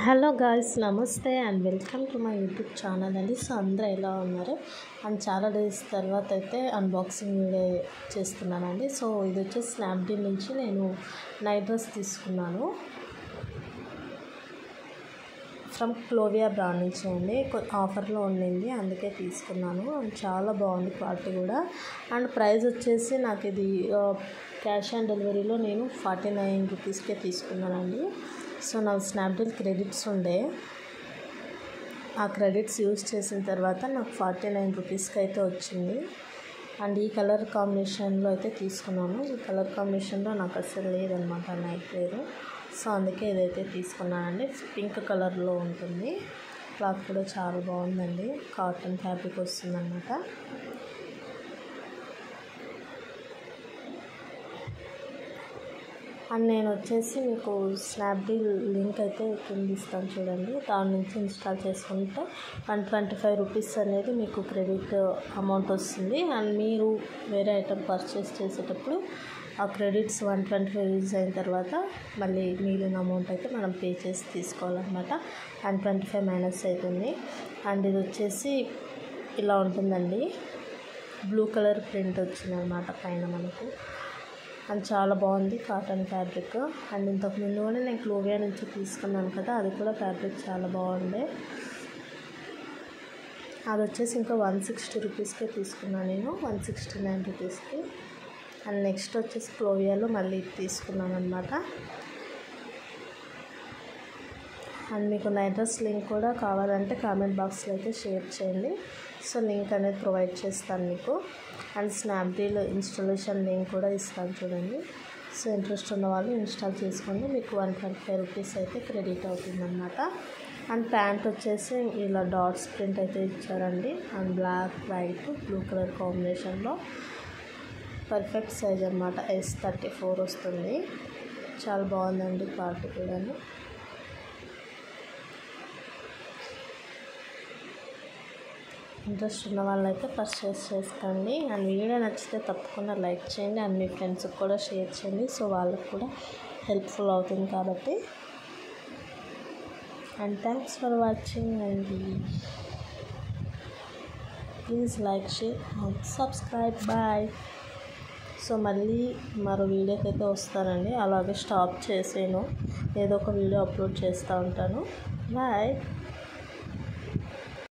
Hello guys, నమస్తే and welcome to my YouTube channel అండి. So అందరూ ఎలా ఉన్నారు? అండ్ చాలా డేస్ తర్వాత అయితే అన్బాక్సింగ్ వీడియో చేస్తున్నానండి. సో ఇది వచ్చేసి స్నాప్డీల్ నుంచి నేను నైట్ డ్రెస్ తీసుకున్నాను ఫ్రమ్ క్లోవియా బ్రాండ్ నుంచి అండి. ఆఫర్లో ఉండింది, అందుకే తీసుకున్నాను. అండ్ చాలా బాగుంది క్వాలిటీ కూడా. అండ్ ప్రైస్ వచ్చేసి నాకు ఇది క్యాష్ ఆన్ డెలివరీలో నేను 49 రూపీస్కే తీసుకున్నానండి. సో నాకు స్నాప్డీల్ క్రెడిట్స్ ఉండే, ఆ క్రెడిట్స్ యూజ్ చేసిన తర్వాత నాకు 49 రూపీస్కి అయితే వచ్చింది. అండ్ ఈ కలర్ కాంబినేషన్లో అయితే తీసుకున్నాను. ఈ కలర్ కాంబినేషన్లో నాకు అసలు లేదనమాట నైట్ వేర్. సో అందుకే ఇదైతే తీసుకున్నానండి. పింక్ కలర్లో ఉంటుంది. క్లాత్ కూడా చాలా బాగుందండి, కాటన్ ఫ్యాబ్రిక్ వస్తుందన్నమాట. అండ్ నేను వచ్చేసి మీకు స్నాప్డీల్ లింక్ అయితే కింద ఇస్తాను చూడండి. దాని నుంచి ఇన్స్టాల్ చేసుకుంటే 125 రూపీస్ అనేది మీకు క్రెడిట్ అమౌంట్ వస్తుంది. అండ్ మీరు వేరే ఐటమ్ పర్చేస్ చేసేటప్పుడు ఆ క్రెడిట్స్ 125 యూజ్ అయిన తర్వాత మళ్ళీ మిగిలిన అమౌంట్ అయితే మనం పే చేసి తీసుకోవాలన్నమాట. 125 మైనస్ అవుతుంది. అండ్ ఇది వచ్చేసి ఇలా ఉంటుందండి, బ్లూ కలర్ ప్రింట్ వచ్చిందనమాట పైన మనకు. అండ్ చాలా బాగుంది కాటన్ ఫ్యాబ్రిక్. అండ్ ఇంతకు ముందు కూడా నేను క్లోవియా నుంచి తీసుకున్నాను కదా, అది కూడా ఫ్యాబ్రిక్ చాలా బాగుంది. అది వచ్చేసి ఇంకా 160 రూపీస్కే తీసుకున్నాను నేను, 169 రూపీస్కి. అండ్ నెక్స్ట్ వచ్చేసి క్లోవియాలో మళ్ళీ తీసుకున్నాను అనమాట. అండ్ మీకు నైట్ డ్రెస్ లింక్ కూడా కావాలంటే కామెంట్ బాక్స్లో అయితే షేర్ చేయండి. సో లింక్ అనేది ప్రొవైడ్ చేస్తాను మీకు. అండ్ స్నాప్డీల్ ఇన్స్టాలేషన్ లింక్ కూడా ఇస్తాను చూడండి. సో ఇంట్రెస్ట్ ఉన్న వాళ్ళు ఇన్స్టాల్ చేసుకోండి, మీకు 125 రూపీస్ అయితే క్రెడిట్ అవుతుందన్నమాట. అండ్ ప్యాంట్ వచ్చేసి ఇలా డాట్స్ ప్రింట్ అయితే ఇచ్చారండి. And black, white, blue colour కాంబినేషన్లో పర్ఫెక్ట్ సైజ్ అన్నమాట. S34 వస్తుంది. చాలా బాగుందండి క్వాలిటీ కూడా. ఇంట్రెస్ట్ ఉన్న వాళ్ళైతే పర్చేస్ చేసుకోండి. అండ్ వీడియో నచ్చితే తప్పకుండా లైక్ చేయండి. అండ్ మీ ఫ్రెండ్స్కి కూడా షేర్ చేయండి, సో వాళ్ళకి కూడా హెల్ప్ఫుల్ అవుతుంది కాబట్టి. And thanks for watching. And please like, share and subscribe. Bye. So మళ్ళీ మరో వీడియోకి అయితే వస్తానండి. అలాగే స్టాప్ చేసాను, ఏదో ఒక వీడియో అప్లోడ్ చేస్తూ ఉంటాను. బాయ్.